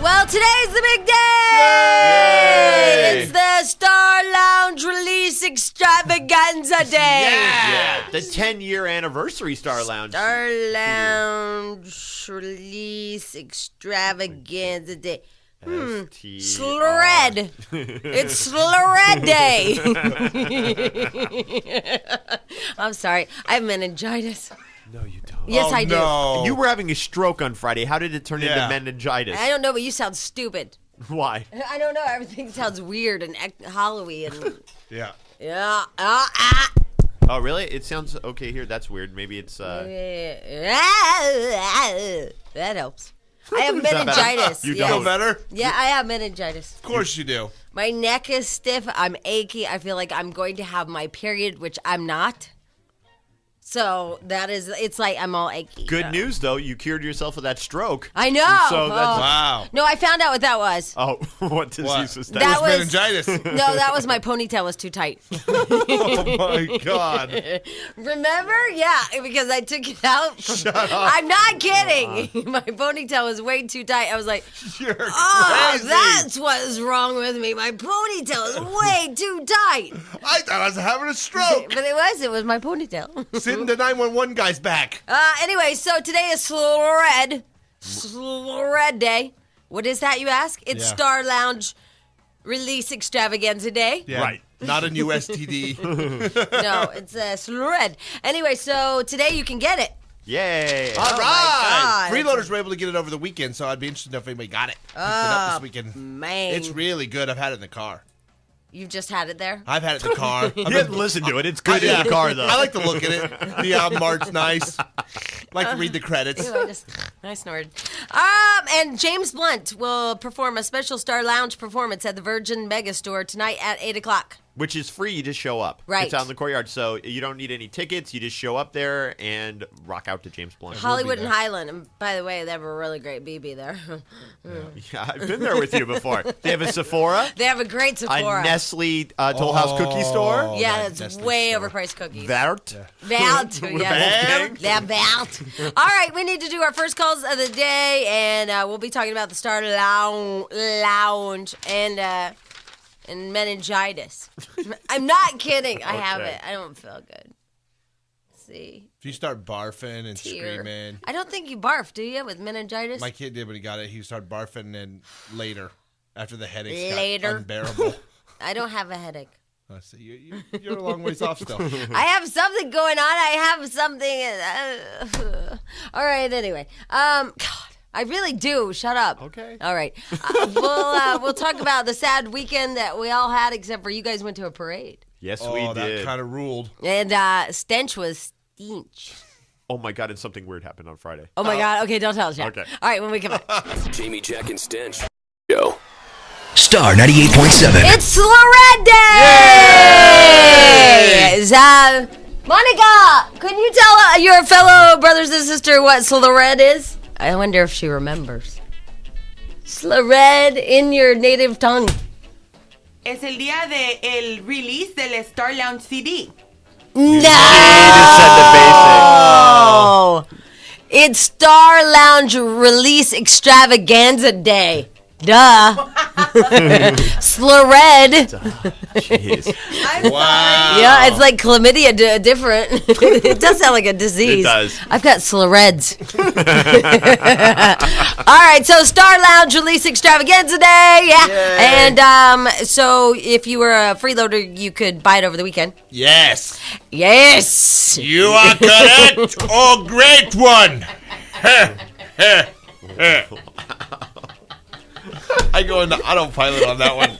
Well, today's the big day! Yay! It's the Star Lounge Release Extravaganza Day! Yeah, the 10-year anniversary Star Lounge. Star Lounge Release Extravaganza Day. Slurred. It's Slurred Day. I'm sorry. I have meningitis. No, you don't. Yes, I do. No. You were having a stroke on Friday. How did it turn into meningitis? I don't know, but you sound stupid. Why? I don't know. Everything sounds weird and Halloween. Yeah. Yeah. Oh, really? It sounds okay here. That's weird. Maybe it's... That helps. I have meningitis. You Feel don't. better? Yeah, I have meningitis. Of course you do. My neck is stiff. I'm achy. I feel like I'm going to have my period, which I'm not. So that is, it's like I'm all achy. Good news, though. You cured yourself of that stroke. I know. So that's... Wow. No, I found out what that was. Oh, what disease was that? That was meningitis. No, that was my ponytail was too tight. Oh, my God. Remember? Yeah, because I took it out. Shut up. I'm not kidding. My ponytail was way too tight. I was like, You're oh, crazy. that's what's wrong with me. My ponytail is way too tight. I thought I was having a stroke. But it was my ponytail. Sitting the 911 guy's back. Anyway, so today is Slurred Day. What is that, you ask? It's Yeah. Star Lounge Release Extravaganza Day. Yeah. Right. Not an USTD. No, it's Slurred. Anyway, so today you can get it. Yay. All Oh, my right. God. Freeloaders were able to get it over the weekend, so I'd be interested to know if anybody got it. Picked it up this weekend. Man. It's really good. I've had it in the car. You've just had it there? I've had it in the car. You didn't listen to it. It's good in the car, though. I like to look at it. The album art's nice. Like to read the credits. Ew, I snored. And James Blunt will perform a special Star Lounge performance at the Virgin Megastore tonight at 8 o'clock. Which is free. You just show up. Right. It's out in the courtyard, so you don't need any tickets. You just show up there and rock out to James Blunt. Hollywood and there. Highland. And by the way, they have a really great BB there. Yeah, I've been there with you before. They have a Sephora, They have a great Sephora. a Nestle Toll House cookie store. Yeah, that that's Nestle way store. overpriced cookies. Vert. Valt. Yeah, Valt? Valt. All right, we need to do our first calls of the day, and we'll be talking about the Star Lounge and meningitis. I'm not kidding. I have Okay. it. I don't feel good. Let's see. If you start barfing and Tear. screaming. I don't think you barf, do you, with meningitis? My kid did when he got it. He started barfing and later, after the headaches Later. got unbearable. I don't have a headache. I see. You're a long ways off still. I have something going on. I have something. All right. Anyway, God, I really do. Shut up. Okay. All right. We'll talk about the sad weekend that we all had, except for you guys went to a parade, Yes, Oh, we that did. kind of ruled. and Stench was Stench. Oh, my God, and something weird happened on Friday. Oh my God. Okay, don't tell us yet. Okay. All right, when we come back. Jamie, Jack, and Stench. Yo. Star 98.7. It's Lorette Day! Monica, can you tell your fellow brothers and sister what Slurred is? I wonder if she remembers. Slurred in your native tongue. Es el día de el release del Star Lounge CD. No! just said the It's Star Lounge Release Extravaganza Day. Duh. Slurred. Jeez. Wow. Yeah, it's like chlamydia different. It does sound like a disease. It does. I've got slurreds. All right, so Star Lounge Release Extravaganza Day. Yeah. Yay. And so if you were a freeloader, you could buy it over the weekend. Yes. Yes. You are correct. Oh, great one. I go into autopilot on that one.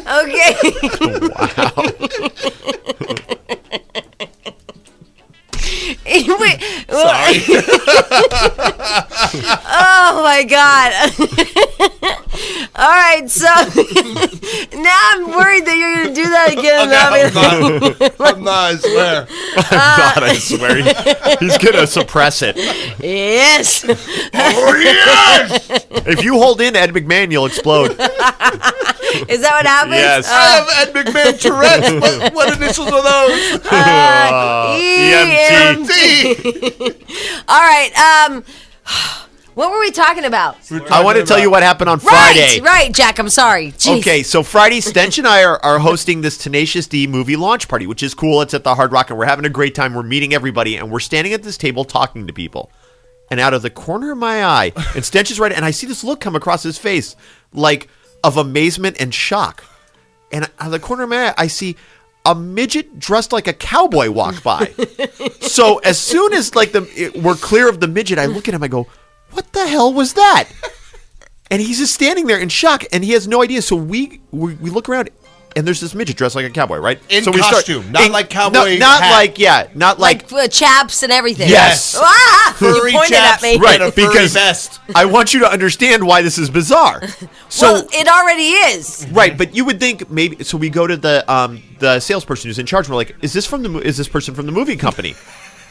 Okay. Wait, Sorry. oh my God. right, so now I'm worried that you're going to do that again. I'm not, I swear. God, I swear. He's going to suppress it. Yes. Oh, yes! If you hold in Ed McMahon, you'll explode. Is that what happens? Yes. I have Ed McMahon Tourette's. What initials are those? EMT. All right. What were we talking about? I want to tell you what happened on Friday. Right, Jack. I'm sorry. Jeez. Okay, so Friday, Stench and I are hosting this Tenacious D movie launch party, which is cool. It's at the Hard Rock, and we're having a great time. We're meeting everybody, and we're standing at this table talking to people. And out of the corner of my eye, and Stench is right, and I see this look come across his face, like of amazement and shock. And out of the corner of my eye, I see a midget dressed like a cowboy walk by. So as soon as we're clear of the midget, I look at him, I go, what the hell was that? And he's just standing there in shock, and he has no idea. So we look around, and there's this midget dressed like a cowboy, right? In so costume, not like cowboy not hat. not like chaps and everything. Yes. Ah, you Furry pointed chaps, at me. right, and a furry because vest. I want you to understand why this is bizarre. So Well, it already is. right, but you would think maybe. So we go to the salesperson who's in charge. We're like, is this person from the movie company?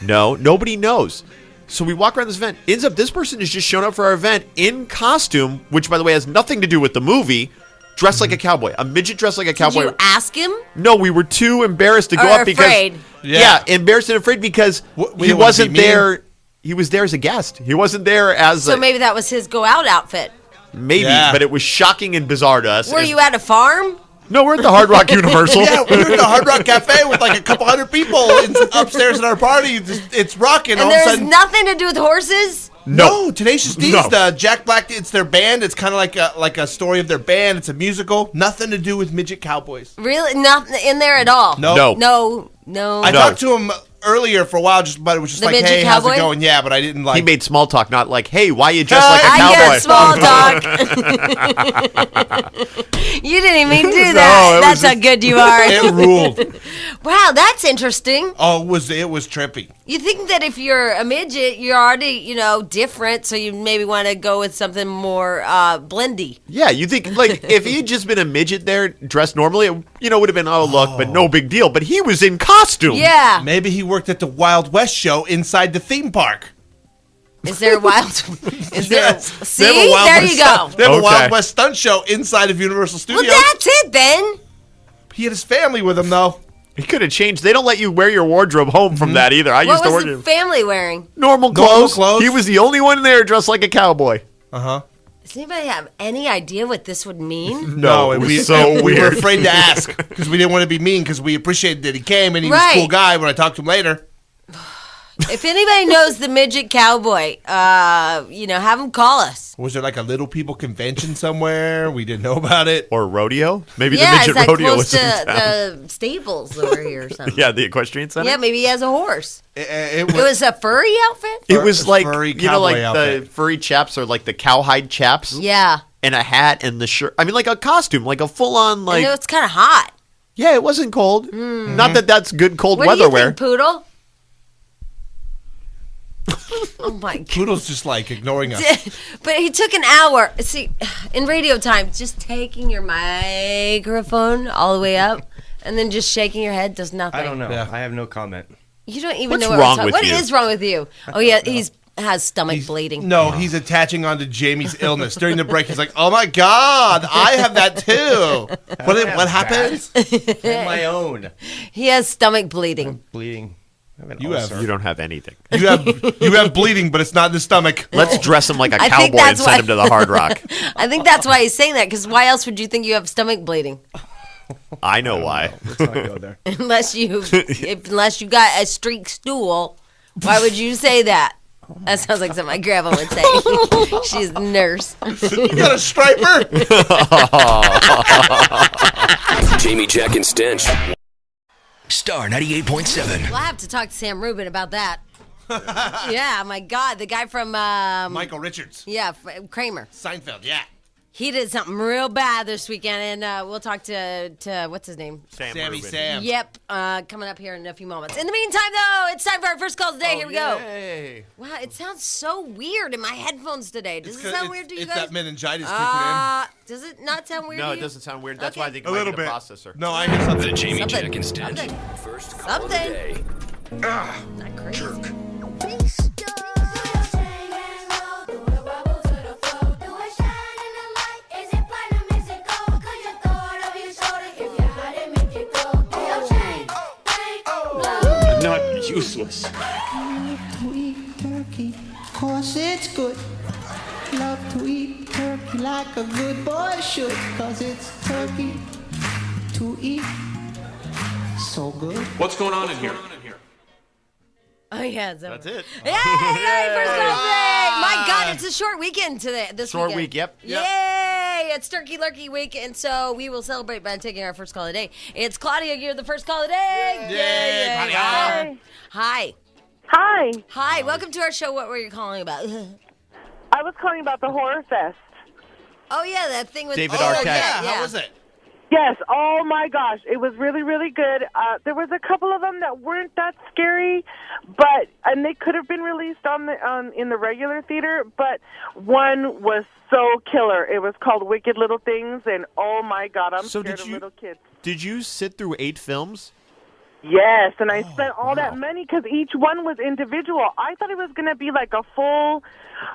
No, nobody knows. So we walk around this event. Ends up this person is just shown up for our event in costume, which by the way has nothing to do with the movie. Dressed like a cowboy, a midget dressed like a cowboy. Did you ask him? No, we were too embarrassed to go Or up because afraid. yeah, embarrassed and afraid because We he didn't wanna wasn't be mean. there. He was there as a guest. He wasn't there as So maybe that was his go out outfit. maybe, Yeah. but it was shocking and bizarre to us. Were And- you at a farm? No, we're at the Hard Rock Universal. Yeah, we were at the Hard Rock Cafe with like a couple hundred people upstairs at our party. It's rocking. All And of a there's sudden, nothing to do with horses? no, Tenacious D No. is the Jack Black. It's their band. It's kind of like a story of their band. It's a musical. Nothing to do with midget cowboys. Really? Nothing in there at all? No. No. I talked to him earlier for a while, but it was just The like, midget hey, how's cowboy? it going? Yeah, but I didn't like. He made small talk, not like, hey, why you dressed like a I cowboy? get small talk. You didn't even do No, that. it was That's how just- good you are. It ruled. Wow, that's interesting. Oh, it was trippy. You think that if you're a midget, you're already, different, so you maybe want to go with something more blendy. Yeah, you think like if he had just been a midget there dressed normally, it would have been look, but no big deal. But he was in costume. Yeah. Maybe he worked at the Wild West show inside the theme park. Is there a wild? Is there? Yes. See, They have a Wild there West you go. stunt- They have a Okay. Wild West stunt show inside of Universal Well, Studios. that's it then. He had his family with him though. He could have changed. They don't let you wear your wardrobe home from that either. I What used to was wear the family wearing? normal Normal clothes. clothes. He was the only one there dressed like a cowboy. Does anybody have any idea what this would mean? No, it and was so we were weird. afraid to ask because we didn't want to be mean because we appreciated that he came and he was a Right. cool guy when I talked to him later. If anybody knows the midget cowboy, have him call us. Was there like a little people convention somewhere? We didn't know about it. Or rodeo? Maybe Yeah, the is midget that rodeo close was to in town. the stables over here or something? Yeah, the equestrian center. Yeah, maybe he has a horse. It It was a furry outfit? It was like furry like cowboy the outfit. furry chaps or like the cowhide chaps. Yeah. And a hat and the shirt. I mean, like a costume, like a full on I like. know it's kind of hot. Yeah, it wasn't cold. Not that that's good cold What weather do you wear. think, Poodle? Oh my god. Poodle's just like ignoring us. But he took an hour. See, in radio time, just taking your microphone all the way up and then just shaking your head does nothing. I don't know. Yeah. I have no comment. You don't even What's know what wrong we're with talking. you? What is wrong with you? Oh yeah, he's has stomach bleeding. No, he's attaching onto Jamie's illness. During the break, he's like, oh my God, I have that too. What happened? I have my own He has stomach bleeding. bleeding. I have an You ulcer. have- You don't have anything. You have bleeding, but it's not in the stomach. Let's dress him like a I think cowboy and that's send why- him to the Hard Rock. I think that's why he's saying that. Because why else would you think you have stomach bleeding? I know why. Let's not go there. Unless you got a streak stool, why would you say that? That sounds like something my grandma would say. She's a nurse. You got a striper? Jamie, Jack, and Stench. Star 98.7. Well, I have to talk to Sam Rubin about that. Yeah, my God, the guy from Michael Richards. yeah, Kramer. Seinfeld, yeah. He did something real bad this weekend, and we'll talk to what's his name? Sammy Rubin. Sam. Yep, coming up here in a few moments. In the meantime, though, it's time for our first call of the day. Here we go. Yay. Wow, it sounds so weird in my headphones today. Does it sound weird to you it's guys? that meningitis kicking Does it not sound weird No, to it you? doesn't sound weird. That's why I think it in. A might little be bit. the processor. No, I hear something. The Jamie Something. Jack and Stench. Something. First call of the Something. day. Not crazy. Not useless. Love to eat turkey, cause it's good. Love to eat turkey like a good boy should, cause it's turkey to eat. So good. What's going on in here? Oh, yeah, it's over. That's it. Yay! First call of the day! My God, it's a short weekend today. Short weekend. week, yep. Yay! It's Turkey Lurkey Week, and so we will celebrate by taking our first call of the day. It's Claudia. You're the first call of the day. Yay, Claudia. Hi. Hi. Hi. Welcome to our show. What were you calling about? I was calling about the Horror Fest. Oh, yeah, that thing with David oh, Arquette. Yeah, How was it? Yes. Oh my gosh, it was really, really good. There was a couple of them that weren't that scary, and they could have been released in the regular theater. But one was so killer. It was called Wicked Little Things, and oh my God, I'm scared of little kids. Did you sit through 8 films? Yes, and I spent all that money because each one was individual. I thought it was going to be like a full,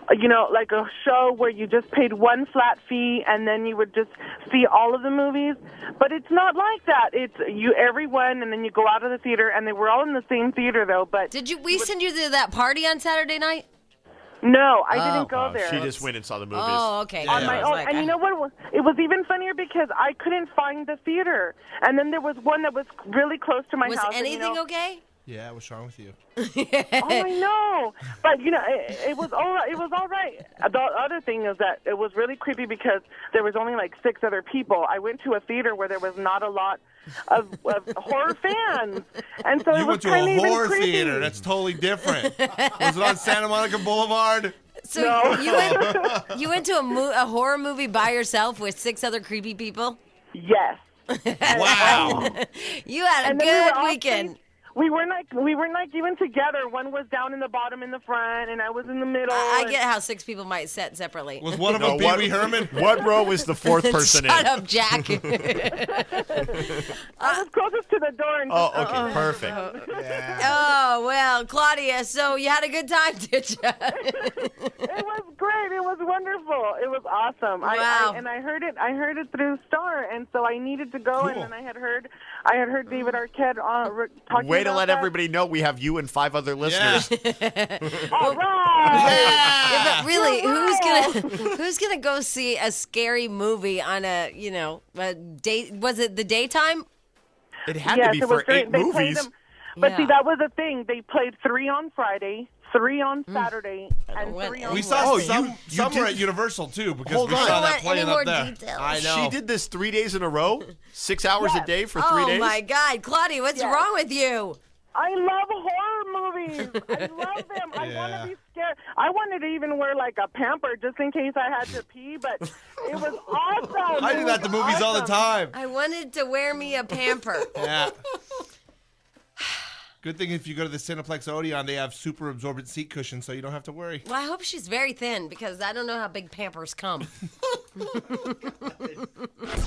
like a show where you just paid one flat fee and then you would just see all of the movies. But it's not like that. It's everyone, and then you go out of the theater, and they were all in the same theater though. But Did we send you to that party on Saturday night? no, I didn't go there. She just went and saw the movies. Oh, okay. On my own. And you know what? It was even funnier because I couldn't find the theater. And then there was one that was really close to my Was house. anything okay? Yeah, what's wrong with you? Oh, I know. But, it was all right. It was all right. The other thing is that it was really creepy because there was only like 6 other people. I went to a theater where there was not a lot of horror fans. And so You it went was to kind of a even horror creepy. theater. That's totally different. Was it on Santa Monica Boulevard? So No. you went to a horror movie by yourself with 6 other creepy people? Yes. Wow. You had a And then we were good all weekend. faced- We weren't like even together. One was down in the bottom in the front, and I was in the middle. I and- get how 6 people might sit separately. Was one of them Pee Wee Herman? What row was the 4th person Shut in? up, Jack. I was closest to the door. And Oh, okay, perfect. Oh, well, Claudia, so you had a good time, did you? It was great. It was wonderful. It was awesome. Wow. And I heard it through Star, and so I needed to go. Cool. And then I had heard David Arquette talking Way to about let that. everybody know we have you and 5 other listeners. All right. Yeah, but really, who's gonna go see a scary movie on a day? Was it the daytime? It had Yes, to be it was for great. 8 They played movies. them, but Yeah. see, that was the thing. They played 3 on Friday, 3 on Saturday, and went 3 on We Wednesday. saw Oh, some you were did- at Universal, too, because Hold we on. saw I that don't want playing any up more there. details. I know. She did this 3 days in a row, 6 hours a day for 3 Oh days. my God, Claudia, what's wrong with you? I love horror movies. I love them. I want Yeah. to be scared. I wanted to even wear like a pamper just in case I had to pee, but it was awesome. I It do was that to movies all the awesome. time. I wanted to wear me a pamper. Yeah. Good thing if you go to the Cineplex Odeon, they have super absorbent seat cushions, so you don't have to worry. Well, I hope she's very thin because I don't know how big pampers come.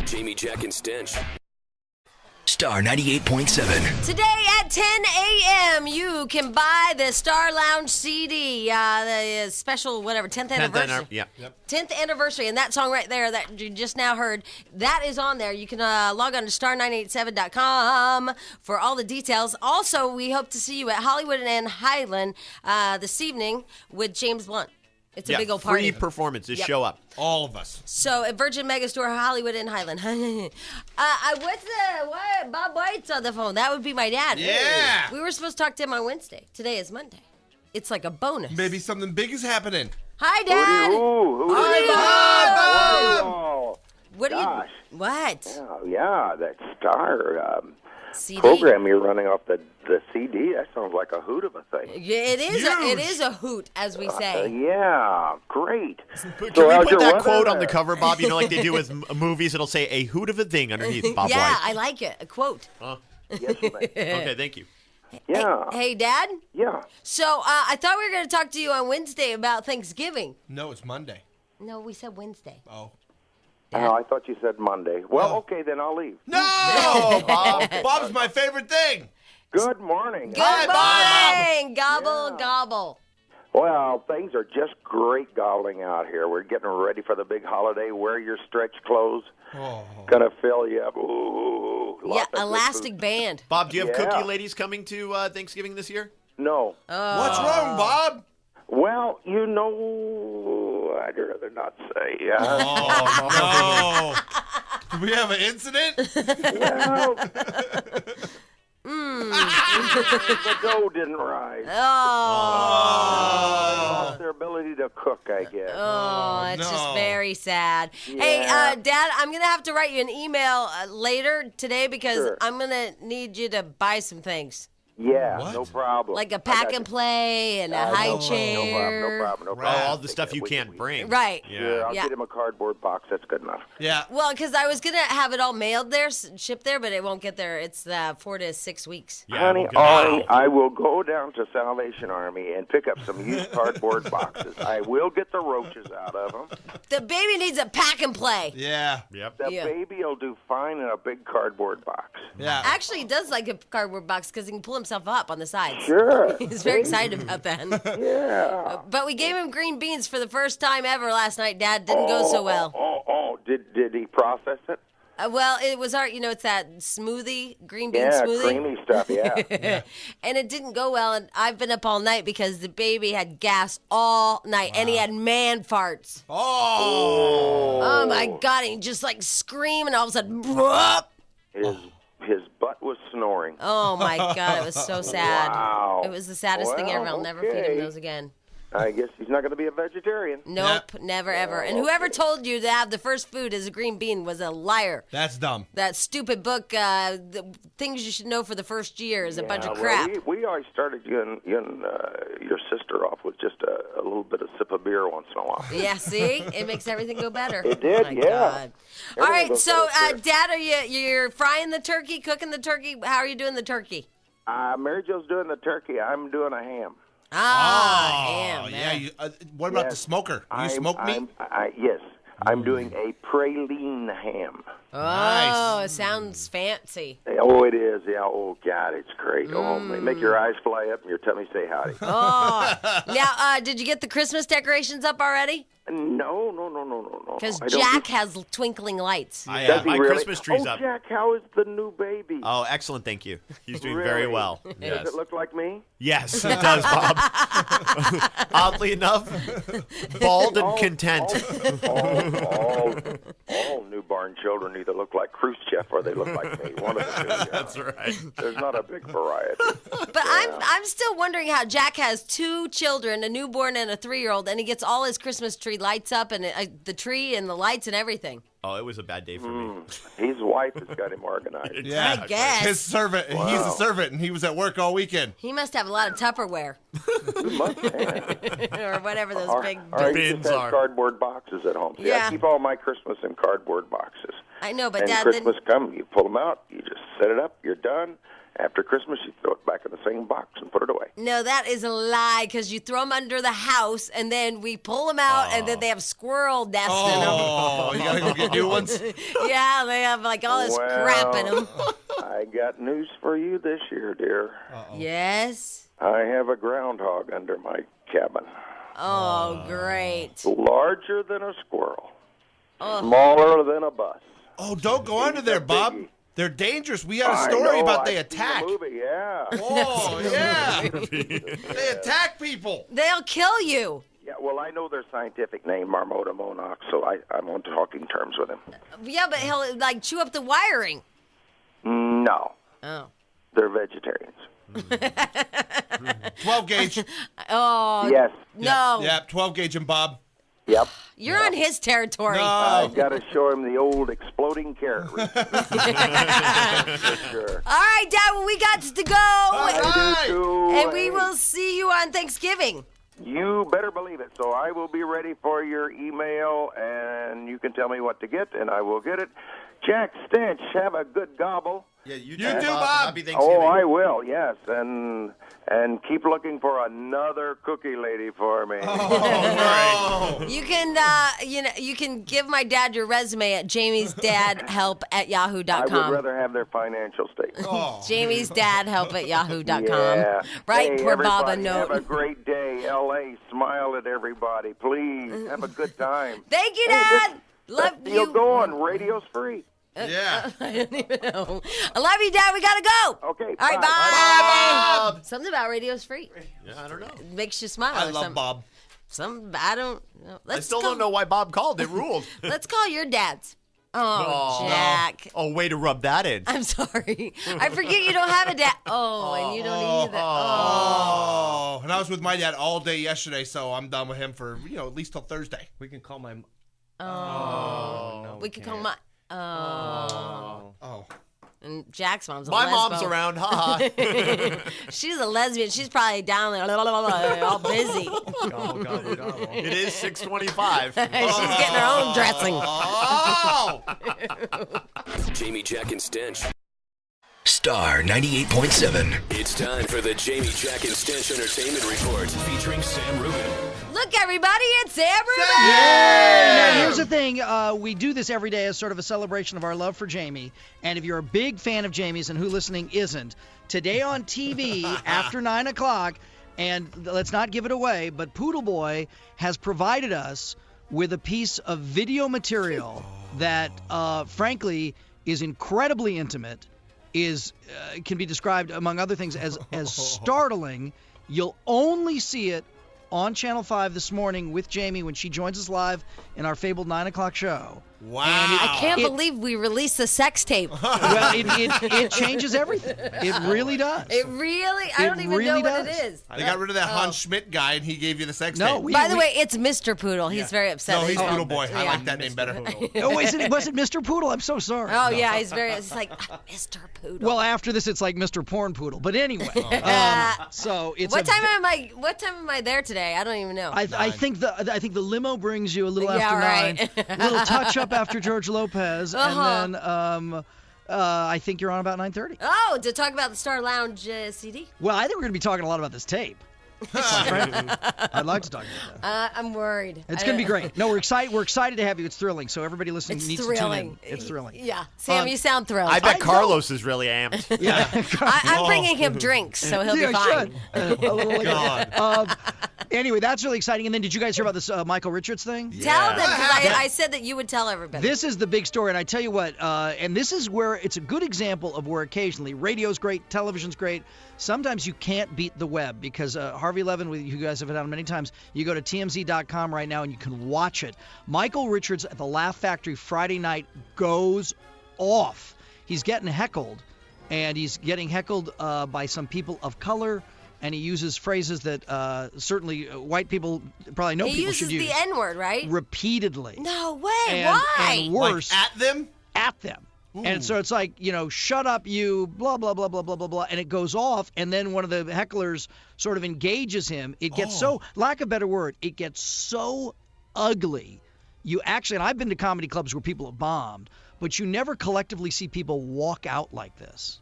Jamie Jack and Stench. Star 98.7. Today at 10 a.m., you can buy the Star Lounge CD, the special, 10th anniversary. Yeah. 10th anniversary, and that song right there that you just now heard, that is on there. You can log on to star987.com for all the details. Also, we hope to see you at Hollywood and Highland this evening with James Blunt. It's a big old party. Free performances. Yep. Show up. All of us. So at Virgin Megastore, Hollywood and Highland. What? Bob White's on the phone. That would be my dad. Yeah. We were supposed to talk to him on Wednesday. Today is Monday. It's like a bonus. Maybe something big is happening. Hi, Dad. Hi, Bob. Oh, What do you? gosh. What? oh, yeah, that star. program you're running off the CD. That sounds like a hoot of a thing. Yeah, it is. It is a hoot, as we say. Yeah, great. Can So we how's put your that weather quote on the there? cover, Bob? You know, like they do with movies. It'll say a hoot of a thing underneath. Bob Yeah, White. I like it. A quote. Yes, ma'am. Okay, thank you. Yeah. Hey, Dad. Yeah. So I thought we were going to talk to you on Wednesday about Thanksgiving. No, it's Monday. No, we said Wednesday. Oh. Oh, I thought you said Monday. Well, okay, then I'll leave. No, Bob. Bob's my favorite thing. Good morning. Good morning. Gobble, Yeah. gobble. Well, things are just great gobbling out here. We're getting ready for the big holiday. Wear your stretch clothes. Oh. Gonna fill you up. Ooh, Yeah, lots of good elastic food. band. Bob, do you have Yeah. cookie ladies coming to Thanksgiving this year? No. What's wrong, Bob? Well, you know, I'd rather not say. Oh, no. Do we have an incident? Well, the dough didn't rise. Oh, Lost their ability to cook, I guess. it's just no. very sad. Hey, Yeah. Dad, I'm going to have to write you an email later today because Sure. I'm going to need you to buy some things. Yeah, What? no problem. Like a I pack got and you. play and a high No chair. problem. Oh, all the stuff you can't bring. Right. Yeah, I'll Yeah. get him a cardboard box. That's good enough. Yeah. Well, because I was going to have it all mailed there, shipped there, but it won't get there. It's 4 to 6 weeks. Yeah, Honey, we'll get it. I will go down to Salvation Army and pick up some used cardboard boxes. I will get the roaches out of them. The baby needs a pack and play. Yeah. Yep. The Yeah. baby will do fine in a big cardboard box. Yeah. Actually, he does like a cardboard box because he can pull himself up on the sides. Sure. He's very excited about that. Yeah. But we gave him green beans for the first time ever last night. Dad didn't go so well. Did he process it? Well, it was it's that smoothie, green bean Yeah, smoothie. creamy stuff, yeah. And it didn't go well, and I've been up all night because the baby had gas all night, and he had man farts. Oh my God, and he just like screamed, and all of a sudden, His butt was snoring. oh my God, it was so sad. Wow. It was the saddest thing ever. Well, I'll never feed him okay. those again. I guess he's not going to be a vegetarian. Nope, never ever. And whoever told you to have the first food as a green bean was a liar. That's dumb. That stupid book, the things you should know for the first year, is a bunch of well, crap. we always started you and your sister off with just a little bit of sip of beer once in a while. Yeah, see, it makes everything go better. It did, My yeah. God. All Everything right, goes so better. Dad, you're frying the turkey, cooking the turkey? How are you doing the turkey? Mary Jo's doing the turkey. I'm doing a ham. Ham. Yeah. What about the Yes. smoker? Do you smoke meat? Yes. I'm doing a praline ham. Oh, Nice. it sounds fancy. Oh, it is. Yeah. Oh, God, it's great. Oh, make your eyes fly up and your tummy say howdy. Oh, now, did you get the Christmas decorations up already? No. Because I don't Jack do- has twinkling lights. Does he my really? Christmas tree's oh, up. Jack, how is the new baby? Oh, excellent, thank you. He's doing very Really? well. Does Yes. it look like me? Yes, it does, Bob. Oddly enough, bald and content. All newborn children either look like Khrushchev or they look like me. One of the two. Yeah. That's right. There's not a big variety. But I'm still wondering how Jack has 2 children, a newborn and a 3-year-old, and he gets all his Christmas tree lights up and the tree and the lights and everything. Oh, it was a bad day for me. His wife has got him organized. Yeah. I guess. His servant. He's a servant, and he was at work all weekend. He must have a lot of Tupperware He must have. or whatever those big. Or he bins just has are. cardboard boxes at home. See, Yeah. I keep all my Christmas in cardboard boxes. I know, but And Dad, Christmas come, you pull them out, you just set it up, you're done. After Christmas, you throw it back in the same box and put it away. no, that is a lie because you throw them under the house and then we pull them out and then they have squirrel nests Oh, you gotta go get new ones. in them. Yeah, they have like all this crap in them. I got news for you this year, dear. Yes. I have a groundhog under my cabin. Oh, great. Larger than a squirrel. Smaller than a bus. Oh, don't go under there, Bob. biggie. They're dangerous. We had a I story know, about they I've seen the attack. movie, yeah. Oh, yeah. They attack people. They'll kill you. Yeah, well, I know their scientific name, Marmota monarch, so I'm on talking terms with him. Yeah, but he'll like chew up the wiring. No, Oh. they're vegetarians. 12 gauge. Oh. Yes. No. Yeah, 12 gauge and Bob. Yep. You're on his territory. I've got to show him the old exploding carrot route. For sure. All right, Dad, well, we got to go. I do too. And we will see you on Thanksgiving. You better believe it. So I will be ready for your email, and you can tell me what to get, and I will get it. Jack, Stench, have a good gobble. Yeah, you do, Bob. Happy Thanksgiving. Oh, I will, yes. And keep looking for another cookie lady for me. You can, you can give my dad your resume at jamiesdadhelp@yahoo.com. I would rather have their financial statement. jamiesdadhelp@yahoo.com. Yeah. Right, Hey, poor Bob a everybody, note. have a great day. L.A., smile at everybody. Please, have a good time. Thank you, Hey, Dad. Love That deal you. going. Radio's free. Yeah. I don't even know. I love you, Dad. We gotta go. Okay, All right, bye. bye. Something about radio's free. Yeah, I don't know. It makes you smile. I or love something. Bob. Some I don't know. I still don't know why Bob called. It ruled. Let's call your dad's. Oh, Jack. Oh, way to rub that in. I'm sorry. I forget you don't have a dad. Oh, and you don't either. Oh. And I was with my dad all day yesterday, so I'm done with him for, at least till Thursday. We can call my. Oh. We could call my. Oh. And Jack's mom's a My lesbo. mom's around. Ha. She's a lesbian. She's probably down there all busy. Gobble, gobble, gobble. It is 6:25. She's getting her own dressing. Oh! Jamie, Jack, and Stench. Star 98.7. It's time for the Jamie, Jack, and Stench Entertainment Report featuring Sam Rubin. Look, everybody, it's Sam Rubin. Now, here's the thing. We do this every day as sort of a celebration of our love for Jamie. And if you're a big fan of Jamie's, and who listening isn't, today on TV after 9 o'clock, and let's not give it away, but Poodle Boy has provided us with a piece of video material that, frankly, is incredibly intimate, can be described, among other things, as startling. You'll only see it on Channel 5 this morning with Jamie when she joins us live in our fabled 9 o'clock show. Wow. I can't believe we released the sex tape. Well, it changes everything. It really does. It really? I don't even know what it is. They got rid of that Hans Schmidt guy, and he gave you the sex tape. By the way, it's Mr. Poodle. He's very upset. No, he's that- Poodle Boy. I Yeah. like that name better. Oh, was it Mr. Poodle? I'm so sorry. Oh, yeah, he's very, it's like, Mr. Poodle. Well, after this, it's like Mr. Porn Poodle. But anyway, so it's What time am I there today? I don't even know. I think the limo brings you a little Yeah, after right. 9, a little touch up after George Lopez, and then I think you're on about 9:30. Oh, to talk about the Star Lounge CD? Well, I think we're going to be talking a lot about this tape. I'd like to talk about that. I'm worried. It's going to be great. No, we're excited. We're excited to have you. It's thrilling. So everybody listening It's needs thrilling. to tune in. It's thrilling. Yeah. Sam, you sound thrilled. I bet Carlos is really amped. Yeah. I'm bringing him drinks, so he'll be fine. A little like that. Anyway, that's really exciting. And then did you guys hear about this Michael Richards thing? Tell them, because I said that you would tell everybody. This is the big story, and I tell you what, and this is where it's a good example of where occasionally radio's great, television's great. Sometimes you can't beat the web because Harvey Levin, you guys have it on many times, you go to TMZ.com right now and you can watch it. Michael Richards at the Laugh Factory Friday night goes off. He's getting heckled, and he's getting heckled by some people of color, and he uses phrases that certainly white people, probably no people should use. He uses the N-word, right? Repeatedly. No way. And, Why? And worse. Like at them? At them. Ooh. And so it's like, shut up, you, blah, blah, blah, blah, blah, blah, blah. And it goes off, and then one of the hecklers sort of engages him. It gets so, lack of a better word, it gets so ugly. You actually, and I've been to comedy clubs where people have bombed, but you never collectively see people walk out like this.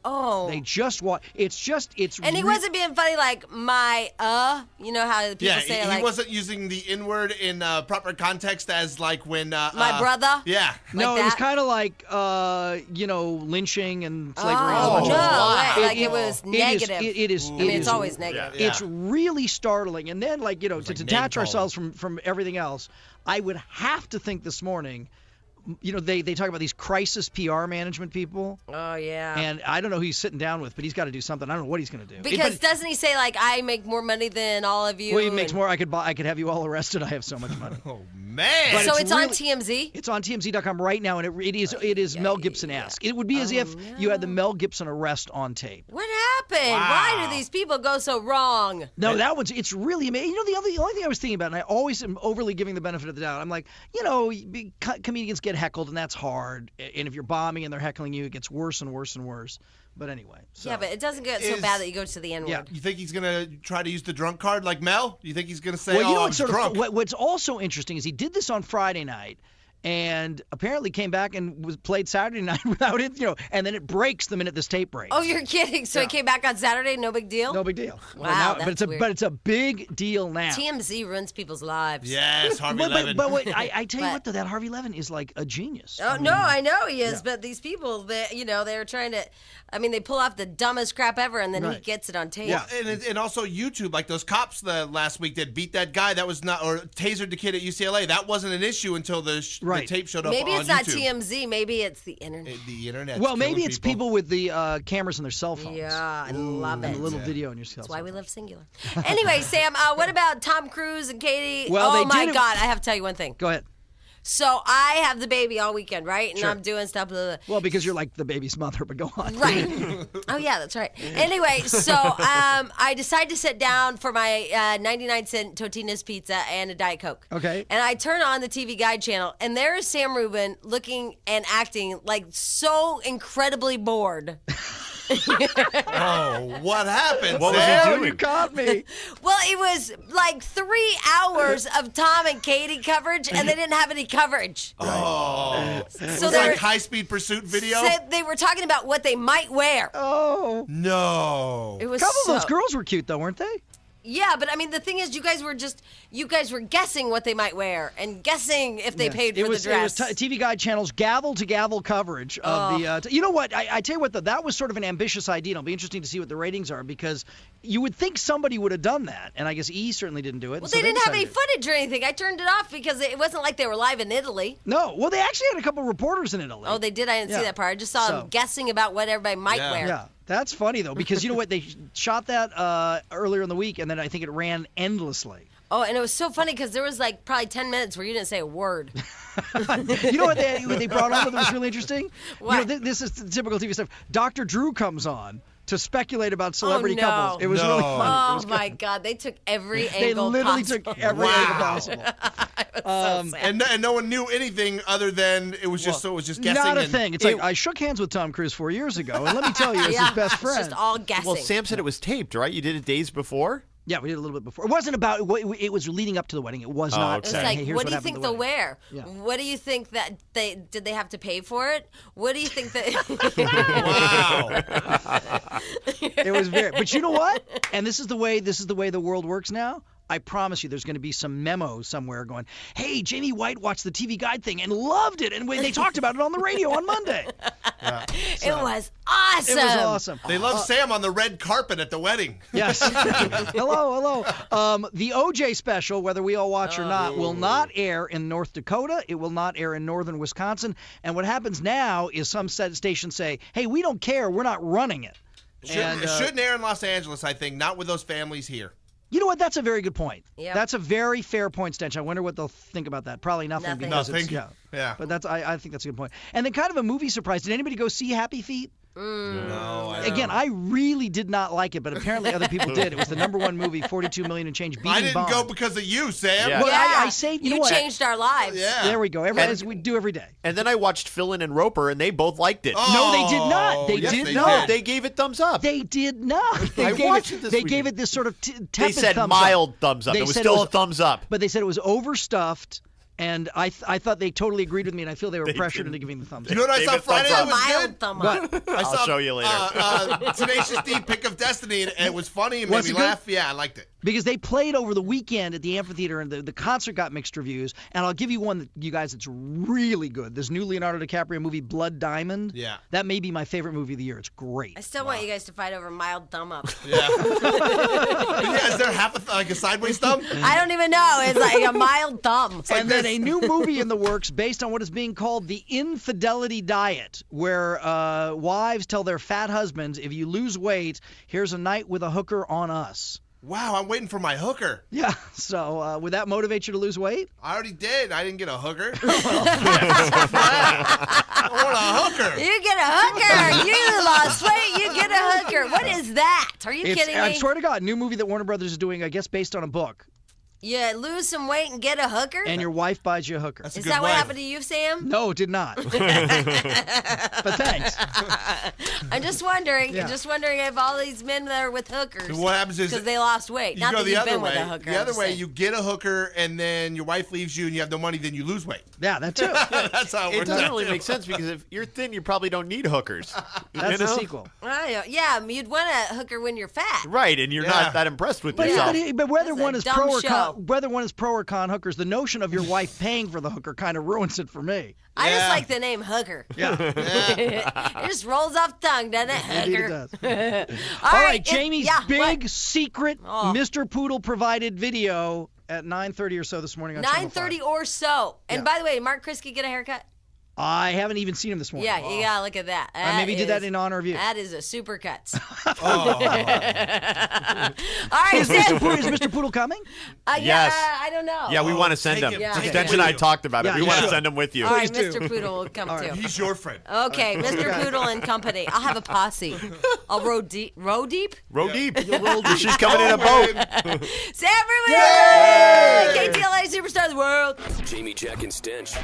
Oh. They just walk. And he wasn't being funny like, you know how people say it, like. He wasn't using the N-word in proper context as like when. My brother? Yeah. No, it was kind of like, lynching and slavery. Oh, no. It was negative. It is. I mean, it's always negative. Yeah. It's really startling. And then, to detach ourselves from everything else, I would have to think this morning, they talk about these crisis PR management people. Oh, yeah. And I don't know who he's sitting down with, but he's got to do something. I don't know what he's going to do. Because doesn't he say, like, I make more money than all of you? Well, he makes more. I could have you all arrested. I have so much money. Oh, man. But so it's on TMZ? It's on TMZ.com right now, and it is Mel Gibson-esque. It would be as if you had the Mel Gibson arrest on tape. What happened? Why do these people go so wrong? No, it's really amazing. You know, the only thing I was thinking about, and I always am overly giving the benefit of the doubt, I'm like, comedians get heckled, and that's hard. And if you're bombing and they're heckling you, it gets worse and worse and worse. But anyway. So. Yeah, but it doesn't get so bad that you go to the N-word. Yeah. You think he's going to try to use the drunk card like Mel? You think he's going to say, well, you know I'm drunk? What's also interesting is he did this on Friday night, and apparently came back and was played Saturday night without it, and then it breaks the minute this tape breaks. Oh, you're kidding. So he came back on Saturday, no big deal? No big deal. Wow, but it's a big deal now. TMZ ruins people's lives. Yes, Harvey Levin. But wait, I tell you what, though, that Harvey Levin is like a genius. Oh, no, I know he is, but these people, they're trying to, they pull off the dumbest crap ever, and then he gets it on tape. Yeah, and also YouTube, like those cops last week that beat that guy, that was not, or tasered the kid at UCLA, that wasn't an issue until the tape showed up Maybe on it's not YouTube. TMZ, maybe it's the internet. The internet. Well, maybe it's people with the cameras in their cell phones. Yeah, I love it. And a little video on your cell That's phone. why we live singular. Anyway, Sam, what about Tom Cruise and Katie? Well, oh, my God, I have to tell you one thing. Go ahead. So I have the baby all weekend, right? And Sure. I'm doing stuff. Blah, blah. Well, because you're like the baby's mother, but go on. Right. Oh, yeah, that's right. Anyway, so I decided to sit down for my 99-cent Totino's pizza and a Diet Coke. Okay. And I turn on the TV Guide channel, and there is Sam Rubin looking and acting like so incredibly bored. Oh, what happened? What was he doing? You caught me. Well, it was like 3 hours of Tom and Katie coverage, and they didn't have any coverage. Oh. So It's they're like high-speed pursuit video? said they were talking about what they might wear. Oh. No. It was A couple so, of those girls were cute, though, weren't they? Yeah, but the thing is, you guys were guessing what they might wear and guessing if they paid for the dress. It was TV Guide Channel's gavel-to-gavel coverage of the... you know what? I tell you what, though, that was sort of an ambitious idea. It'll be interesting to see what the ratings are, because you would think somebody would have done that, and I guess E! certainly didn't do it. Well, so they didn't have any decided to. footage or anything. I turned it off because it wasn't like they were live in Italy. No. Well, they actually had a couple reporters in Italy. Oh, they did? I didn't see Yeah. that part. I just saw them guessing about what everybody might wear. Yeah. That's funny, though, because you know what? They shot that earlier in the week, and then I think it ran endlessly. Oh, and it was so funny because there was like probably 10 minutes where you didn't say a word. You know what they brought on that was really interesting? What? You know, this is typical TV stuff. Dr. Drew comes on to speculate about celebrity Oh, no. couples. It was really funny. Oh, my God. They took every They angle literally possible. took every angle possible. So sad. And no one knew anything other than it was just guessing. Not a and thing. It's like, I shook hands with Tom Cruise 4 years ago, and let me tell you, it's his best friend. It's just all guessing. Well, Sam said it was taped, right? You did it days before? Yeah, we did a little bit before. It wasn't about. It was leading up to the wedding. It was not. It's saying, like, hey, here's what do you happened think at the they'll wedding. wear? Yeah. What do you think that did they have to pay for it? What do you think that? Wow. It was very. But you know what? And this is the way the world works now. I promise you, there's going to be some memo somewhere going, "Hey, Jamie White watched the TV Guide thing and loved it, and they talked about it on the radio on Monday." It was awesome. It was awesome. They love Sam on the red carpet at the wedding. Yes. Hello. The OJ special, whether we all watch or not, will not air in North Dakota. It will not air in northern Wisconsin. And what happens now is some stations say, "Hey, we don't care. We're not running it." It shouldn't air in Los Angeles, I think, not with those families here. You know what? That's a very good point. Yep. That's a very fair point, Stench. I wonder what they'll think about that. Probably nothing. Because Nothing. It's, Yeah. But I think that's a good point. And then kind of a movie surprise. Did anybody go see Happy Feet? No. Again, I really did not like it, but apparently other people did. It was the #1 movie, 42 million and change, beating I didn't Bond. go because of you, Sam. Yeah. Well, Yeah. I say, you know you what? changed our lives. Yeah. There we go. As we do every day. And then I watched Fillin and Roper, and they both liked it. No, they did not. They yes, did they not. They gave it thumbs up. They did not. I watched it this They weekend. gave it this sort of tepid They said thumbs mild up. thumbs up. They It was said still a thumbs up. But they said it was overstuffed, and I thought they totally agreed with me, and I feel they were pressured into giving the thumbs You know up. what I Gave saw it Friday thumbs that up. was Mild good? thumb up. I saw, show you later. Tenacious D, Pick of Destiny, and it was funny and Was made it me good? laugh. Yeah, I liked it. Because they played over the weekend at the amphitheater, and the concert got mixed reviews. And I'll give you one that you guys that's really good. This new Leonardo DiCaprio movie, Blood Diamond. Yeah. That may be my favorite movie of the year. It's great. I still want you guys to fight over mild thumb up. Yeah. Yeah, is there half a sideways thumb? I don't even know. It's like a mild thumb. And then a new movie in the works based on what is being called the infidelity diet, where wives tell their fat husbands, if you lose weight, here's a night with a hooker on us. Wow, I'm waiting for my hooker. Yeah. So would that motivate you to lose weight? I already did. I didn't get a hooker. I want a hooker. You get a hooker. You lost weight. You get a hooker. What is that? Are you kidding me? I swear to God, new movie that Warner Brothers is doing, I guess, based on a book. You lose some weight and get a hooker? And your wife buys you a hooker. Is that what happened to you, Sam? No, it did not. But thanks. I'm just wondering. Yeah. I'm just wondering if all these men that are with hookers, So what happens is because they lost weight. you Not go that the you've other been way. with a hooker. The I'm other just way, saying. you get a hooker, and then your wife leaves you, and you have no money, then you lose weight. Yeah, that too. That's how it It works doesn't out, really too. make sense because if you're thin, you probably don't need hookers. That's the sequel. Yeah, you'd want a hooker when you're fat. Right, and you're not that impressed with But, yourself. but whether That's one a is dumb pro or show. con, whether one is pro or con hookers, the notion of your wife paying for the hooker kind of ruins it for me. I just like the name hooker. Yeah. It just rolls off the tongue, doesn't it? Indeed it Hooker. does. All All right, right, Jamie's big secret Oh. Mr. Poodle provided video at 9:30 or so this morning on Channel 5. 9:30 or so. And Yeah. by the way, did Mark Krisky get a haircut? I haven't even seen him this morning. Yeah, you gotta look at that. I maybe did that in honor of you. That is a super cut. Oh. All right, Is Mr. Poodle coming? Yes. I don't know. Yeah, we want to send him. Yeah. Stench and I talked about it. Yeah, We you want to should. send him with you. All right, Please do. Mr. Poodle will come too. He's your friend. Okay, Mr. Poodle and company. I'll have a posse. I'll row deep. Row deep? Row deep. She's coming in a boat. Sam Rubin! KTLA Superstar of the World. Jamie, Jack, and Stench.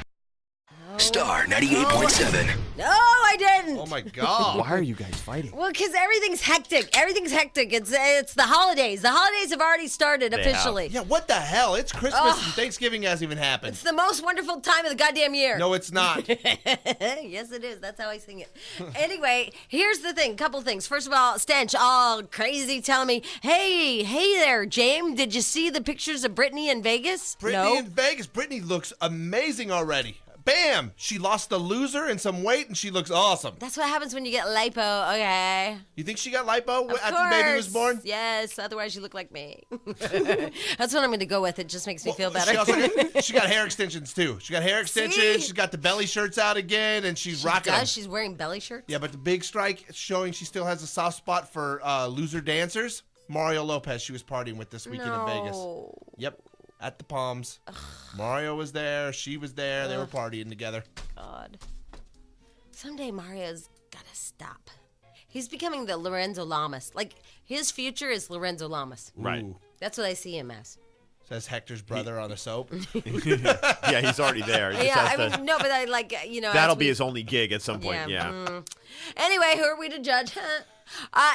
Star 98.7. No, I didn't. Oh, my God. Why are you guys fighting? Well, because everything's hectic. Everything's hectic. It's the holidays. The holidays have already started They officially. Yeah, what the hell? It's Christmas and Thanksgiving hasn't even happened. It's the most wonderful time of the goddamn year. No, it's not. Yes, it is. That's how I sing it. Anyway, here's the thing. Couple things. First of all, Stench, all crazy, telling me, hey there, James, did you see the pictures of Brittany in Vegas? Brittany No. in Vegas. Brittany looks amazing already. Bam! She lost the loser and some weight, and she looks awesome. That's what happens when you get lipo. Okay. You think she got lipo Of after the baby was course. born? Yes. Otherwise, you look like me. That's what I'm going to go with. It just makes me feel better. She got hair extensions too. She got hair extensions. See? She's got the belly shirts out again, and she's She rocking does. them. She's wearing belly shirts. Yeah, but the big strike is showing she still has a soft spot for loser dancers. Mario Lopez, she was partying with this weekend in Vegas. No. Yep, at the Palms. Mario was there. She was there. They were partying together. God. Someday Mario's got to stop. He's becoming the Lorenzo Lamas. Like, his future is Lorenzo Lamas. Right. Ooh, That's what I see him as. says Hector's brother on the soap. Yeah, he's already there. He just Yeah, has I to- mean, no, but I like, you know. That'll as be we- his only gig at some point. Yeah. Anyway, who are we to judge?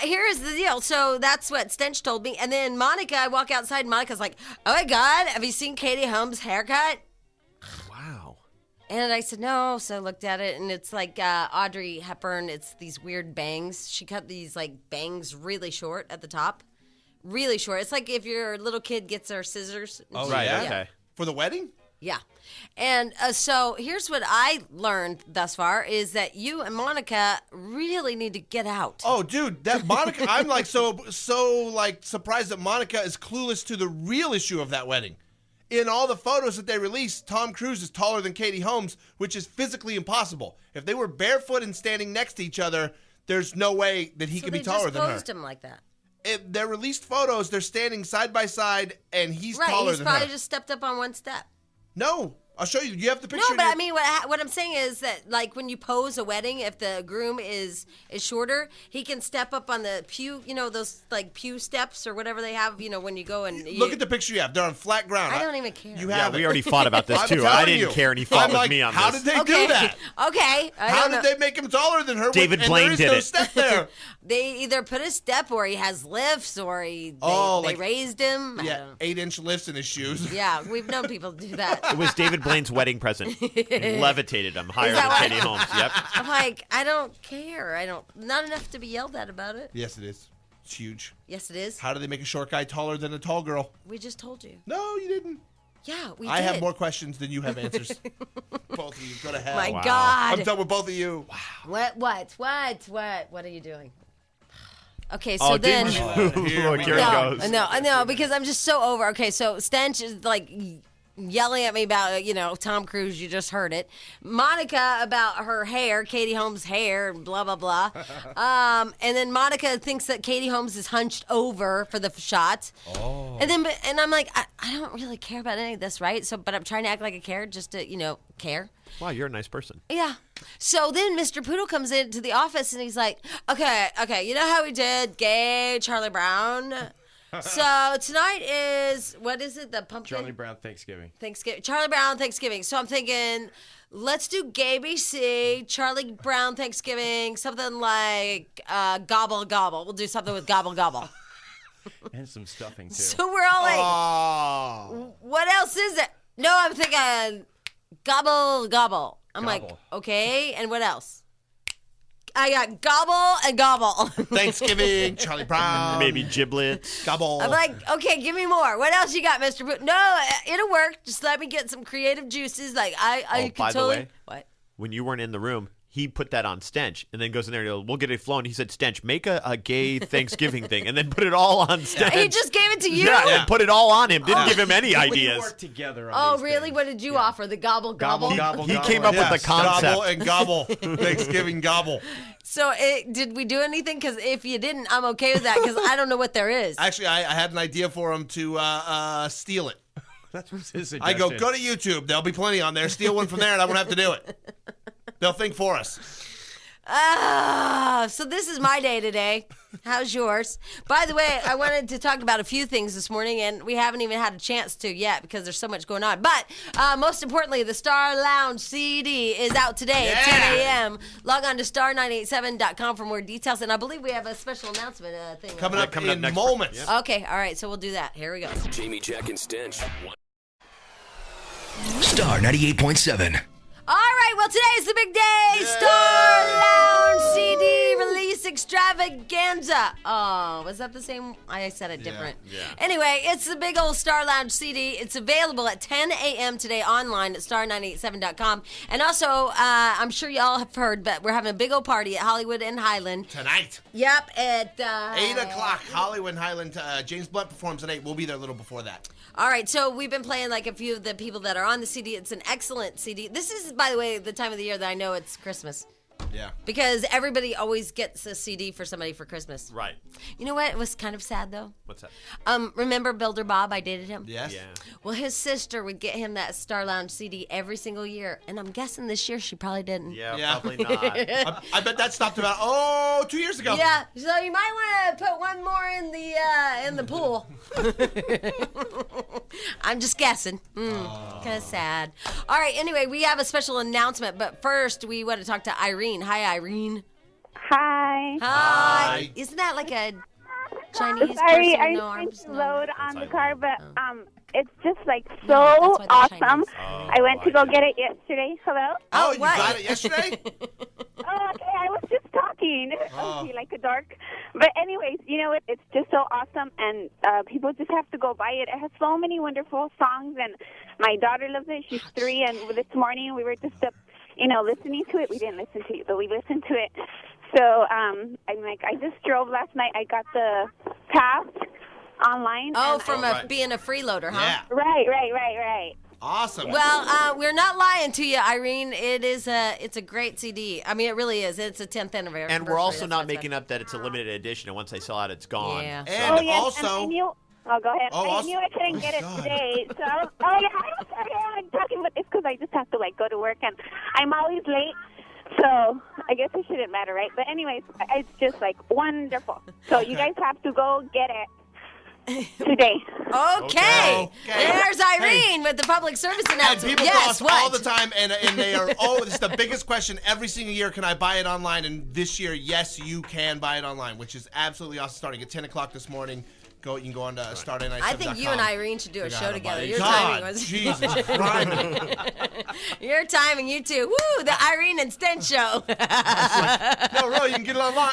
Here is the deal. So that's what Stench told me. And then Monica, I walk outside, and Monica's like, oh my God, have you seen Katie Holmes' haircut? Wow. And I said, no. So I looked at it, and it's like Audrey Hepburn. It's these weird bangs. She cut these, like, bangs really short at the top. Really short. It's like if your little kid gets her scissors. Oh, Right, yeah? okay. For the wedding? Yeah. And so here's what I learned thus far is that you and Monica really need to get out. Oh, dude, that Monica, I'm like so like surprised that Monica is clueless to the real issue of that wedding. In all the photos that they released, Tom Cruise is taller than Katie Holmes, which is physically impossible. If they were barefoot and standing next to each other, there's no way that he so could they be taller just than her. posed him like that. Their released photos, they're standing side by side, and he's Right, taller he's than probably her. just stepped up on one step. No, I'll show you. You have the picture. No, in but your- I mean, what I'm saying is that, like, when you pose a wedding, if the groom is shorter, he can step up on the pew, you know, those, like, pew steps or whatever they have, you know, when you go and... Look at the picture you have. They're on flat ground. I don't even care. You Yeah, have we it. already fought about this I'm too. I telling didn't you. care, and he fought I'm with like, me on how this. did they do that? Okay. How did they make him taller than her? David and Blaine there is did no it. step there. They either put a step or he has lifts or they like- raised him. I Yeah, don't know. 8-inch lifts in his shoes. Yeah, we've known people to do that. It was David Blaine's wedding present. Levitated him higher that than what- Katie Holmes. Yep. I'm like, I don't care. Not enough to be yelled at about it. Yes, it is. It's huge. Yes, it is. How do they make a short guy taller than a tall girl? We just told you. No, you didn't. Yeah, we I did. have more questions than you have answers. Both of you, go to hell. My God. I'm done with both of you. Wow. What are you doing? Okay, so Oh, then... didn't you? Look, here it goes. No, because I'm just so over. Okay, so Stench is like yelling at me about, Tom Cruise. You just heard it. Monica about her hair, Katie Holmes' hair, blah, blah, blah. And then Monica thinks that Katie Holmes is hunched over for the shot. Oh. And I'm like, I don't really care about any of this, right? But I'm trying to act like I care just to, care. Wow, you're a nice person. Yeah. So then Mr. Poodle comes into the office and he's like, okay, you know how we did gay Charlie Brown? So tonight is, what is it, the pumpkin? Charlie Brown Thanksgiving. Charlie Brown Thanksgiving. So I'm thinking, let's do gay BC, Charlie Brown Thanksgiving, something like Gobble Gobble. We'll do something with Gobble Gobble. And some stuffing, too. So we're all like, what else is it? No, I'm thinking Gobble Gobble. I'm like, okay, and what else? I got gobble and gobble. Thanksgiving, Charlie Brown. Maybe giblets. Gobble. I'm like, okay, give me more. What else you got, Mr. Boot? No, it'll work. Just let me get some creative juices. Like, I can by totally... the way, what? When you weren't in the room, he put that on Stench and then goes in there and goes, we'll get it flowing. He said, Stench, make a gay Thanksgiving thing and then put it all on Stench. He just gave it to you? Yeah, and put it all on him. Didn't give him any ideas. We work together on these really? things. What did you offer? The gobble gobble? He came up with the concept. Gobble and gobble. Thanksgiving gobble. So did we do anything? Because if you didn't, I'm okay with that because I don't know what there is. Actually, I had an idea for him to steal it. That's his suggestion. I go to YouTube. There'll be plenty on there. Steal one from there and I won't have to do it. They'll think for us. So this is my day today. How's yours? By the way, I wanted to talk about a few things this morning, and we haven't even had a chance to yet because there's so much going on. But most importantly, the Star Lounge CD is out today at 10 a.m. Log on to star987.com for more details, and I believe we have a special announcement thing. Coming up in moments. Yep. Okay, all right, so we'll do that. Here we go. Jamie, Jack, and Stench. Star 98.7. All right, well, today is the big day. Star Lounge CD release extravaganza. Oh, was that the same? I said it different. Yeah. Anyway, it's the big old Star Lounge CD. It's available at 10 a.m. today online at star987.com. And also, I'm sure y'all have heard, but we're having a big old party at Hollywood and Highland. Tonight. Yep, at 8 o'clock, Hollywood and Highland. James Blunt performs at 8. We'll be there a little before that. All right, so we've been playing like a few of the people that are on the CD. It's an excellent CD. This is, by the way, the time of the year that I know it's Christmas. Yeah. Because everybody always gets a CD for somebody for Christmas. Right. You know what? It was kind of sad, though. What's that? Remember Builder Bob? I dated him. Yes. Yeah. Well, his sister would get him that Star Lounge CD every single year, and I'm guessing this year she probably didn't. Yeah, probably not. I bet that stopped about 2 years ago. Yeah, so you might want to put one more in the pool. I'm just guessing. Kind of sad. All right. Anyway, we have a special announcement, but first we want to talk to Irene. Hi, Irene. Hi. Hi. Isn't that like a Chinese Sorry, person? I'm No trying arms. to No. load on the car, but it's just like so No, that's why they're awesome. Chinese. I went to go get it yesterday. Hello? Oh, you what? got it yesterday? Oh, okay. I was just talking. Okay, like a dork. But anyways, you know what? It's just so awesome, and people just have to go buy it. It has so many wonderful songs, and my daughter loves it. She's 3, and this morning we were just listening to it. We didn't listen to it, but we listened to it. So I'm like, I just drove last night. I got the pass online. Oh, from being a freeloader, huh? Yeah. Right. Awesome. Well, we're not lying to you, Irene. It's a great CD. I mean, it really is. It's a 10th anniversary. And we're also That's not what's making up that it's a limited edition, and once they sell out, it's gone. Yeah. And yes, also... and I knew, go ahead. Oh, I knew I couldn't get it today. So, I'm sorry. I'm talking about this because I just have to, go to work, and I'm always late. So I guess it shouldn't matter, right? But anyways, it's just, wonderful. So you guys have to go get it today. Okay. There's Irene with the public service And announcement. people call Yes, us all what? the time, and they are, this is the biggest question every single year. Can I buy it online? And this year, yes, you can buy it online, which is absolutely awesome. Starting at 10 o'clock this morning. You can go on to star987.com. I think you and Irene should do a show together. Your God, timing was Jesus Christ. Your timing, you two. Woo, the Irene and Stench show. No, really, you can get it online.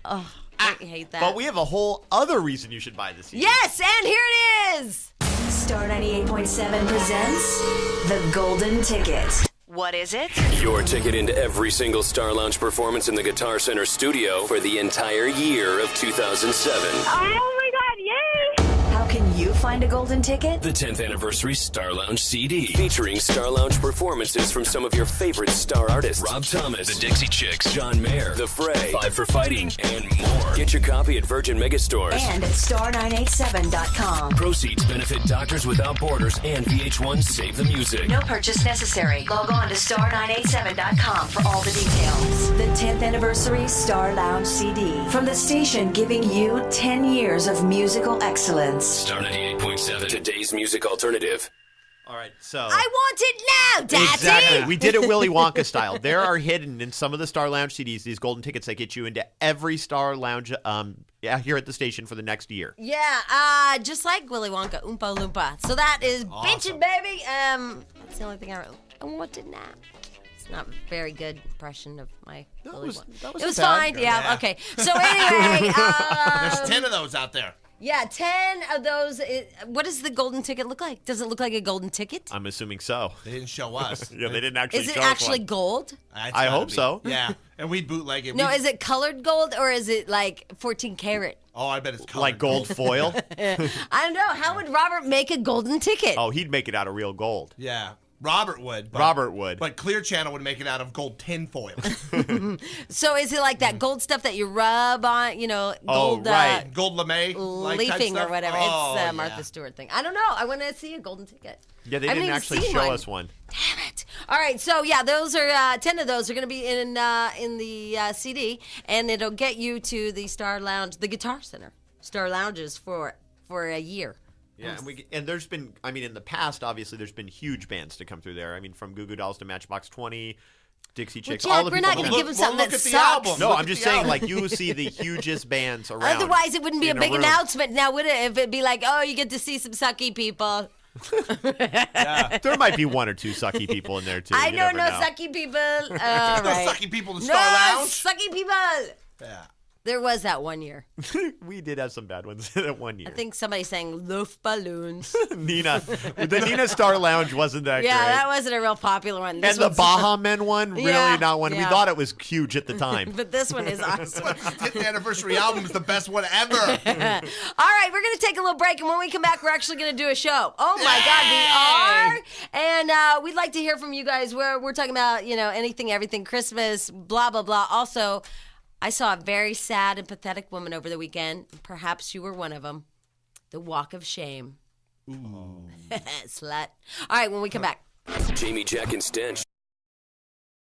Oh, I hate that. But we have a whole other reason you should buy this CD. Yes, and here it is. Star 98.7 presents The Golden Ticket. What is it? Your ticket into every single Star Lounge performance in the Guitar Center studio for the entire year of 2007. Oh, my God, yay! How can you find a golden ticket? The 10th Anniversary Star Lounge CD, featuring Star Lounge performances from some of your favorite star artists. Rob Thomas, The Dixie Chicks, John Mayer, The Fray, Five for Fighting, and more. Get your copy at Virgin Megastores. And at star987.com. Proceeds benefit Doctors Without Borders and VH1 Save the Music. No purchase necessary. Log on to star987.com for all the details. The 10th Anniversary Star Lounge CD. From the station giving you 10 years of musical excellence. Star 98.7, today's music alternative. All right, so I want it now, Daddy. exactly, we did it Willy Wonka style. There are hidden in some of the Star Lounge CDs these golden tickets that get you into every Star Lounge here at the station for the next year. Yeah, just like Willy Wonka, Oompa Loompa. So that is bitchin', baby. That's the only thing I wrote. I want it now. It's not a very good impression of my Willy Wonka. It was fine. Yeah, okay. So anyway, there's 10 of those out there. Yeah, 10 of those. What does the golden ticket look like? Does it look like a golden ticket? I'm assuming so. They didn't show us. Yeah, they didn't actually Is show it us actually one. gold? I hope so. Yeah, and we'd bootleg it. No, is it colored gold or is it like 14 karat? Oh, I bet it's colored. Like gold foil? I don't know. How would Robert make a golden ticket? Oh, he'd make it out of real gold. Yeah. Robert would. But Clear Channel would make it out of gold tinfoil. So is it like that gold stuff that you rub on, gold, right. Gold lame, leafing or whatever. Oh, it's a Martha Stewart thing. I don't know. I want to see a golden ticket. Yeah, they didn't actually show us one. Damn it. All right, so yeah, those are 10 of those are going to be in the CD, and it'll get you to the Star Lounge, the Guitar Center, Star Lounges for a year. Yeah, and there's been, in the past, obviously, there's been huge bands to come through there. From Goo Goo Dolls to Matchbox 20, Dixie Chicks, Well, Jack, all the we're people. not going to give them something look that at the sucks. album. No, Look I'm at just the saying, album. you see the hugest bands around. Otherwise, it wouldn't be a in big room. announcement now, would it? If it'd be like, oh, you get to see some sucky people. Yeah. There might be one or two sucky people in there, too. I You know never no know. sucky people. All There's right. no sucky people in Star Lounge. Sucky people. Yeah. There was that one year. We did have some bad ones that one year. I think somebody sang Loof Balloons. Nina. The Nina Star Lounge wasn't that Yeah, great. that wasn't a real popular one. This And the one's- Baha Men one, really Yeah, not one. We yeah. thought it was huge at the time. But this one is awesome. The 10th anniversary album is the best one ever. All right, we're going to take a little break, and when we come back, we're actually going to do a show. Oh, my God, we are. And we'd like to hear from you guys. We're talking about, anything, everything, Christmas, blah, blah, blah. Also, I saw a very sad and pathetic woman over the weekend. Perhaps you were one of them. The Walk of Shame. Ooh. Slut. All right, when we come back. Jamie, Jack, and Stench.